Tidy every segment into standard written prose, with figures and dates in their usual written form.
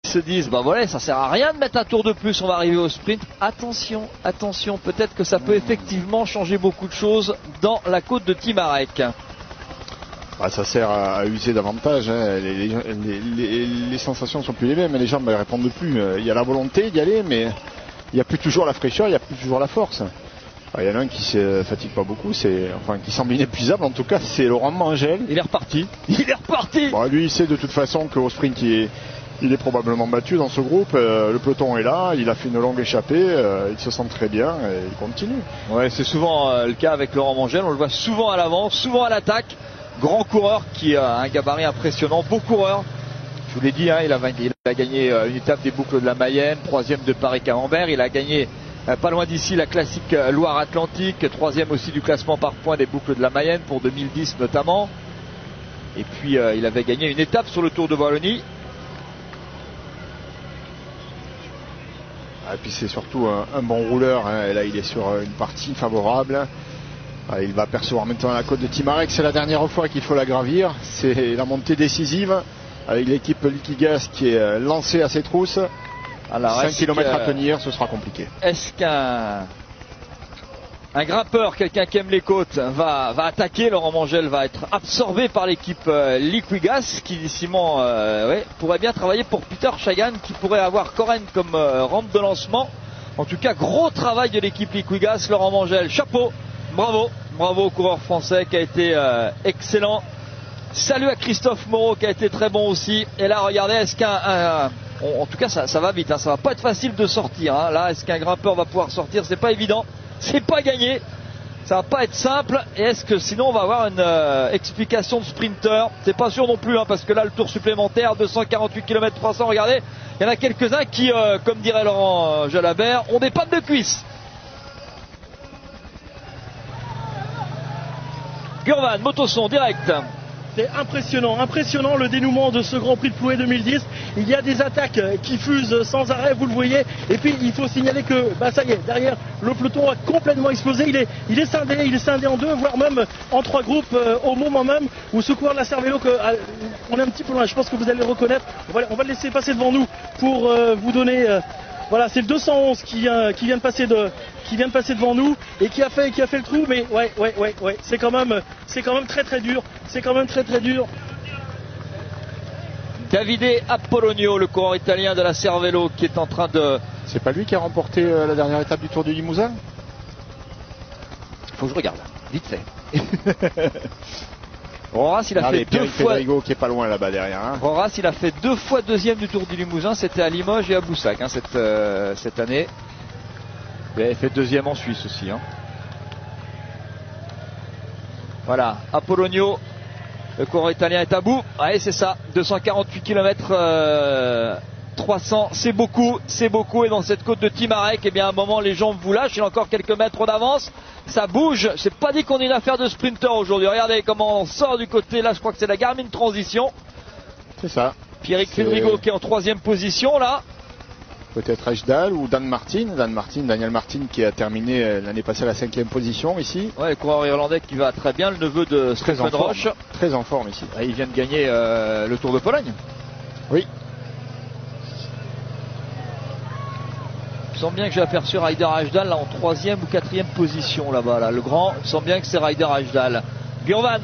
se disent, bah voilà, ça sert à rien de mettre un tour de plus, on va arriver au sprint. Attention, attention, peut-être que ça peut effectivement changer beaucoup de choses dans la côte de Timarec. Bah, ça sert à user davantage, hein. Les sensations sont plus les mêmes, les jambes ne répondent plus. Il y a la volonté d'y aller, mais il n'y a plus toujours la fraîcheur, il n'y a plus toujours la force. Il y en a un qui se fatigue pas beaucoup, qui semble inépuisable en tout cas, c'est Laurent Mangel. Il est reparti. Il est reparti. Bon, lui il sait de toute façon qu'au sprint il est probablement battu dans ce groupe. Le peloton est là, il a fait une longue échappée, il se sent très bien et il continue. Ouais, c'est souvent le cas avec Laurent Mangel, on le voit souvent à l'avant, souvent à l'attaque. Grand coureur qui a un gabarit impressionnant, beau coureur. Je vous l'ai dit, hein, il a gagné une étape des boucles de la Mayenne, 3e de Paris-Camembert. Il a gagné pas loin d'ici la classique Loire-Atlantique, 3e aussi du classement par points des boucles de la Mayenne pour 2010 notamment. Et puis il avait gagné une étape sur le Tour de Wallonie. Et puis c'est surtout un bon rouleur, hein. Et là il est sur une partie favorable. Il va apercevoir maintenant la côte de Timarec, c'est la dernière fois qu'il faut la gravir. C'est la montée décisive avec l'équipe Liquigas qui est lancée à ses trousses. Alors, 5 km à tenir, ce sera compliqué. Est-ce qu'un grimpeur, quelqu'un qui aime les côtes, va attaquer? Laurent Mangel va être absorbé par l'équipe Liquigas qui décidément pourrait bien travailler pour Peter Sagan qui pourrait avoir Corène comme rampe de lancement. En tout cas, gros travail de l'équipe Liquigas. Laurent Mangel, chapeau, bravo au coureur français qui a été excellent. Salut à Christophe Moreau qui a été très bon aussi. Et là, regardez, est-ce en tout cas, ça va vite, hein. Ça va pas être facile de sortir, hein. Là, est-ce qu'un grimpeur va pouvoir sortir? C'est pas évident, c'est pas gagné. Ça va pas être simple. Et est-ce que sinon on va avoir une explication de sprinter? C'est pas sûr non plus, hein, parce que là, le tour supplémentaire, 248 km 300, regardez, il y en a quelques-uns qui, comme dirait Laurent Jalabert, ont des pattes de cuisse. Gurvan, Motoson, direct. C'est impressionnant le dénouement de ce Grand Prix de Plouay 2010. Il y a des attaques qui fusent sans arrêt, vous le voyez. Et puis il faut signaler que, ça y est, derrière, le peloton a complètement explosé. Il est scindé en deux, voire même en 3 groupes au moment même où ce coureur de la Cervélo, on est un petit peu loin, je pense que vous allez le reconnaître. On va le laisser passer devant nous pour vous donner... Voilà, c'est le 211 qui vient de passer devant nous et qui a fait le trou, mais ouais, c'est quand même très dur. C'est quand même très dur. Davide Apollonio, le coureur italien de la Cervélo, qui est en train de... C'est pas lui qui a remporté la dernière étape du Tour du Limousin? Faut que je regarde, vite fait. Roras, il a fait 2 fois. Federigo qui est pas loin là-bas derrière. Hein. Roras, il a fait 2 fois 2e du Tour du Limousin. C'était à Limoges et à Boussac, hein, cette année. Il avait fait 2e en Suisse aussi. Hein. Voilà, Apollonio, le coureur italien est à bout. Ouais, c'est ça. 248 km 300, c'est beaucoup. Et dans cette côte de Timarec, à un moment, les jambes vous lâchent. Il y a encore quelques mètres d'avance. Ça bouge. C'est pas dit qu'on ait une affaire de sprinter aujourd'hui. Regardez comment on sort du côté. Là, je crois que c'est la Garmin Transition. C'est ça. Pierrick Fedrigo qui est en 3e position, là. Peut-être Ejdal ou Daniel Martin qui a terminé l'année passée à la 5e position ici. Ouais, le coureur irlandais qui va très bien, le neveu de Stephen Roche. Très en forme ici. Et il vient de gagner le Tour de Pologne. Oui. Il semble bien que j'ai aperçu Ryder Ejdal là en 3e ou 4e position là-bas. Là. Le grand, il semble bien que c'est Ryder Ejdal. Gurvan.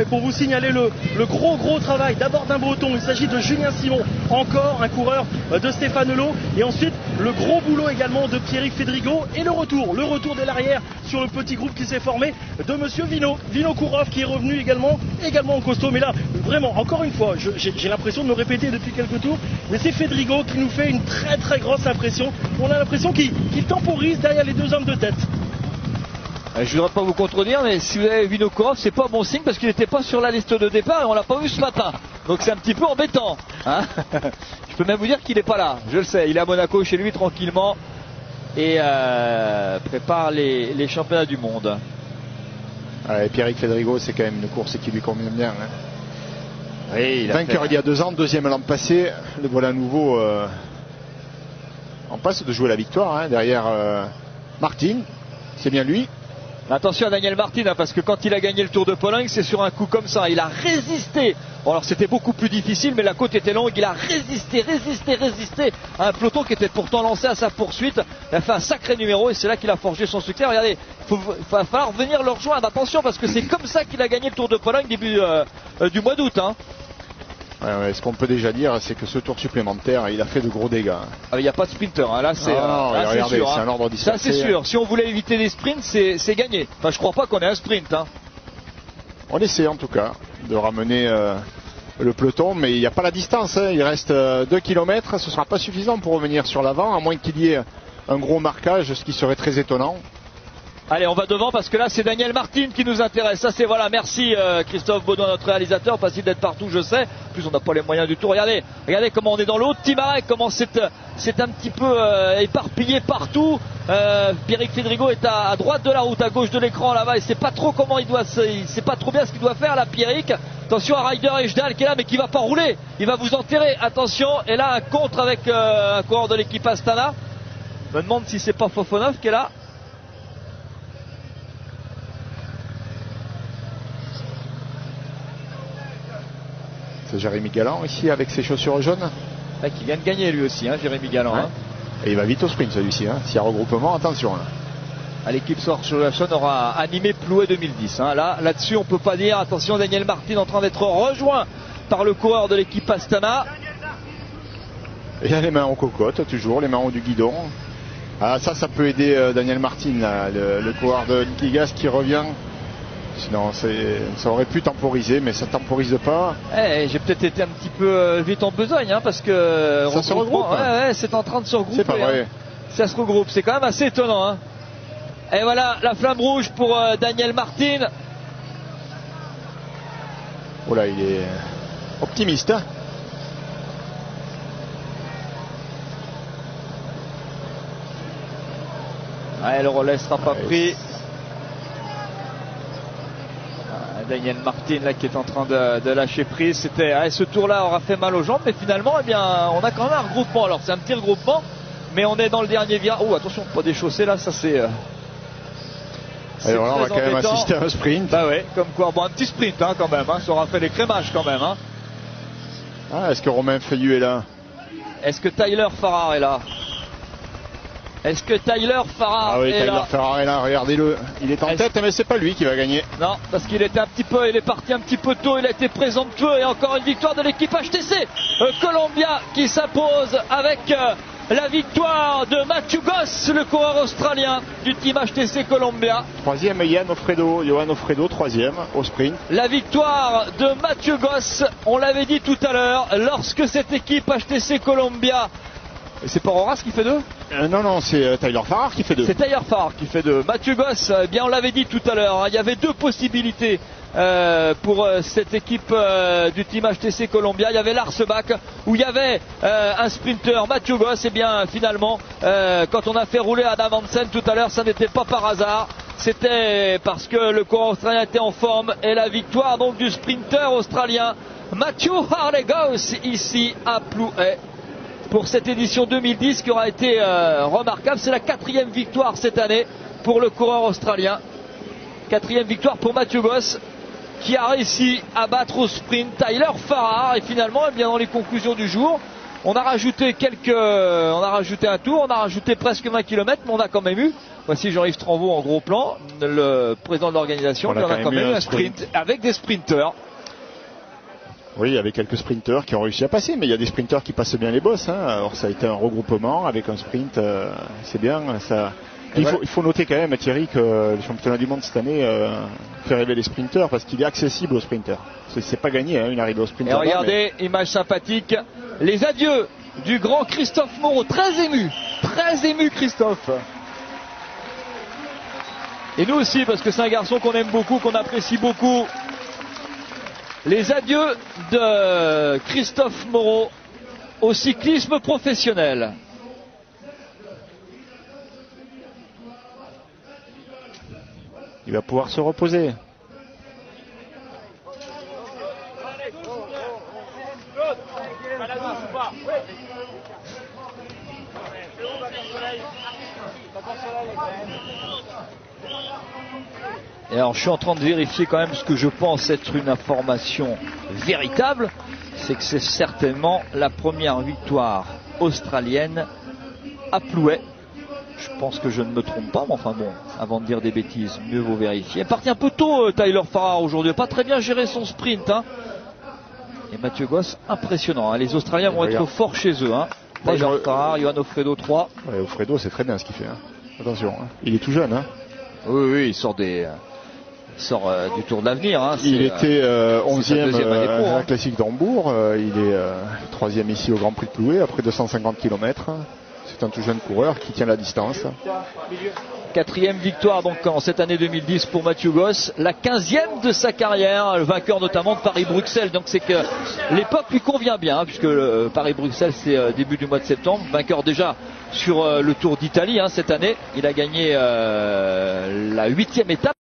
Et pour vous signaler le gros travail d'abord d'un breton, il s'agit de Julien Simon, encore un coureur de Stéphane Hulot, et ensuite le gros boulot également de Pierrick Fedrigo et le retour dès l'arrière sur le petit groupe qui s'est formé de monsieur Vino Kourov qui est revenu également en costaud. Mais là vraiment encore une fois j'ai l'impression de me répéter depuis quelques tours, mais c'est Fedrigo qui nous fait une très grosse impression. On a l'impression qu'il temporise derrière les 2 hommes de tête. Je voudrais pas vous contredire, mais si vous avez vu Vinokourov, c'est pas bon signe parce qu'il n'était pas sur la liste de départ et on l'a pas vu ce matin. Donc c'est un petit peu embêtant. Hein. Je peux même vous dire qu'il n'est pas là. Je le sais, il est à Monaco chez lui tranquillement et prépare les championnats du monde. Et Pierrick Fedrigo, c'est quand même une course qui lui convient bien. Hein. Oui, vainqueur il y a 2 ans, 2e l'an passé. Le voilà à nouveau en passe de jouer la victoire hein, derrière Martin. C'est bien lui. Attention à Daniel Martin, hein, parce que quand il a gagné le Tour de Pologne, c'est sur un coup comme ça. Il a résisté Bon, alors c'était beaucoup plus difficile, mais la côte était longue. Il a résisté à un peloton qui était pourtant lancé à sa poursuite. Il a fait un sacré numéro et c'est là qu'il a forgé son succès. Regardez, il va falloir venir le rejoindre. Attention, parce que c'est comme ça qu'il a gagné le Tour de Pologne début du mois d'août. Hein. Ouais, ce qu'on peut déjà dire, c'est que ce tour supplémentaire, il a fait de gros dégâts. Ah, il n'y a pas de sprinter, hein. Là c'est regardez, sûr. C'est un ordre dispersé. Ça c'est sûr. Si on voulait éviter les sprints, c'est gagné. Enfin, je crois pas qu'on ait un sprint. Hein. On essaie en tout cas de ramener le peloton, mais il n'y a pas la distance. Hein. Il reste 2 km. Ce ne sera pas suffisant pour revenir sur l'avant, à moins qu'il y ait un gros marquage, ce qui serait très étonnant. Allez, on va devant parce que là c'est Daniel Martin qui nous intéresse. Ça c'est voilà, merci Christophe Baudouin, notre réalisateur, facile d'être partout, je sais. En plus on n'a pas les moyens du tout. Regardez comment on est dans l'eau. Timarek, comment c'est un petit peu éparpillé partout. Pierrick Fédrigo est à droite de la route, à gauche de l'écran là-bas. Il sait pas trop comment il sait pas trop bien ce qu'il doit faire là, Pierrick. Attention à Ryder Ejdal qui est là mais qui va pas rouler. Il va vous enterrer. Attention. Et là un contre avec un coureur de l'équipe Astana. Je me demande si c'est pas Fofonov qui est là. C'est Jérémy Galland ici avec ses chaussures jaunes. Qui vient de gagner lui aussi, hein, Jérémy Galland. Ouais. Hein. Et il va vite au sprint celui-ci. Hein. S'il y a regroupement, attention. Hein. L'équipe Sorgelation aura animé Plouay 2010. Hein. Là-dessus, on peut pas dire. Attention, Daniel Martin en train d'être rejoint par le coureur de l'équipe Astana. Et il y a les mains en cocotte, toujours, les mains en haut du guidon. Ah, ça peut aider Daniel Martin, là, le coureur de Liquigas qui revient. Sinon, ça aurait pu temporiser, mais ça ne temporise pas. J'ai peut-être été un petit peu vite en besogne, hein, parce que ça se regroupe. Ouais, c'est en train de se regrouper. C'est pas vrai. Hein. Ça se regroupe, c'est quand même assez étonnant. Hein. Et voilà la flamme rouge pour Daniel Martin. Oh là, il est optimiste. Hein. Le relais ne sera pas pris. Daniel Martin là qui est en train de lâcher prise. Ce tour-là aura fait mal aux jambes, mais finalement, eh bien, on a quand même un regroupement. Alors c'est un petit regroupement, mais on est dans le dernier virage. Oh attention, pas déchaussé là, ça c'est. Alors là, on va quand même assister à un sprint. Bah ouais, comme quoi, bon un petit sprint hein, quand même. Hein, ça aura fait l'écrémage quand même. Hein. Ah, est-ce que Romain Feuillu est là? Est-ce que Tyler Farrar est là? Est-ce que Tyler Farrar est là? Tyler Farrar est là, regardez-le. Il est en tête, mais c'est pas lui qui va gagner. Non, parce qu'il était il est parti un petit peu tôt, il a été présomptueux et encore une victoire de l'équipe HTC Columbia qui s'impose avec la victoire de Matthew Goss, le coureur australien du team HTC Columbia. Troisième, Johan Ofredo, troisième au sprint. La victoire de Matthew Goss, on l'avait dit tout à l'heure, lorsque cette équipe HTC Columbia. Et c'est pas Horace qui fait 2 ? Non, c'est Tyler Farrar qui fait 2. C'est Tyler Farrar qui fait 2. Mathieu Goss, eh bien on l'avait dit tout à l'heure, hein, il y avait 2 possibilités pour cette équipe du team HTC Columbia. Il y avait l'Arsebach où il y avait un sprinter, Mathieu Goss. Et bien finalement, quand on a fait rouler Adam Hansen tout à l'heure, ça n'était pas par hasard. C'était parce que le coureur australien était en forme. Et la victoire donc du sprinter australien Matthew Harley Goss ici à Plouay. Pour cette édition 2010 qui aura été remarquable. C'est la 4e victoire cette année pour le coureur australien. 4e victoire pour Matthew Goss qui a réussi à battre au sprint Tyler Farrar. Et finalement, eh bien, dans les conclusions du jour, on a rajouté un tour, on a rajouté presque 20 km, mais on a quand même eu, voici Jean-Yves Tranvaux en gros plan, le président de l'organisation, on a quand même eu un sprint avec des sprinters. Oui, il y avait quelques sprinters qui ont réussi à passer, mais il y a des sprinters qui passent bien les bosses. Hein. Alors ça a été un regroupement avec un sprint, c'est bien. Ça. Il faut noter quand même, Thierry, que le championnat du monde cette année fait rêver les sprinters parce qu'il est accessible aux sprinters. C'est pas gagné, hein, une arrivée au sprinter. Et regardez, image sympathique, les adieux du grand Christophe Moreau, très ému Christophe. Et nous aussi, parce que c'est un garçon qu'on aime beaucoup, qu'on apprécie beaucoup. Les adieux de Christophe Moreau au cyclisme professionnel. Il va pouvoir se reposer. Et alors je suis en train de vérifier quand même ce que je pense être une information véritable, c'est que c'est certainement la première victoire australienne à Plouay. Je pense que je ne me trompe pas, mais enfin bon, avant de dire des bêtises, mieux vaut vérifier. Il est parti un peu tôt Tyler Farrar aujourd'hui, pas très bien géré son sprint. Hein. Et Mathieu Goss, impressionnant. Hein. Les Australiens vont être forts chez eux. Hein. Tyler Farrar, Johan Ofredo 3. Ouais, Ofredo, c'est très bien ce qu'il fait. Hein. Attention, hein. Il est tout jeune. Hein. Oui, il sort du Tour de l'Avenir. Hein. Il était 11e à la hein. Classique d'Hambourg. Il est 3e ici au Grand Prix de Plouay après 250 km. C'est un tout jeune coureur qui tient la distance. 4e victoire donc en cette année 2010 pour Mathieu Goss, la 15e de sa carrière, le vainqueur notamment de Paris-Bruxelles. Donc c'est que l'époque lui convient bien, hein, puisque Paris-Bruxelles c'est début du mois de septembre. Vainqueur déjà sur le Tour d'Italie hein, cette année. Il a gagné la 8e étape.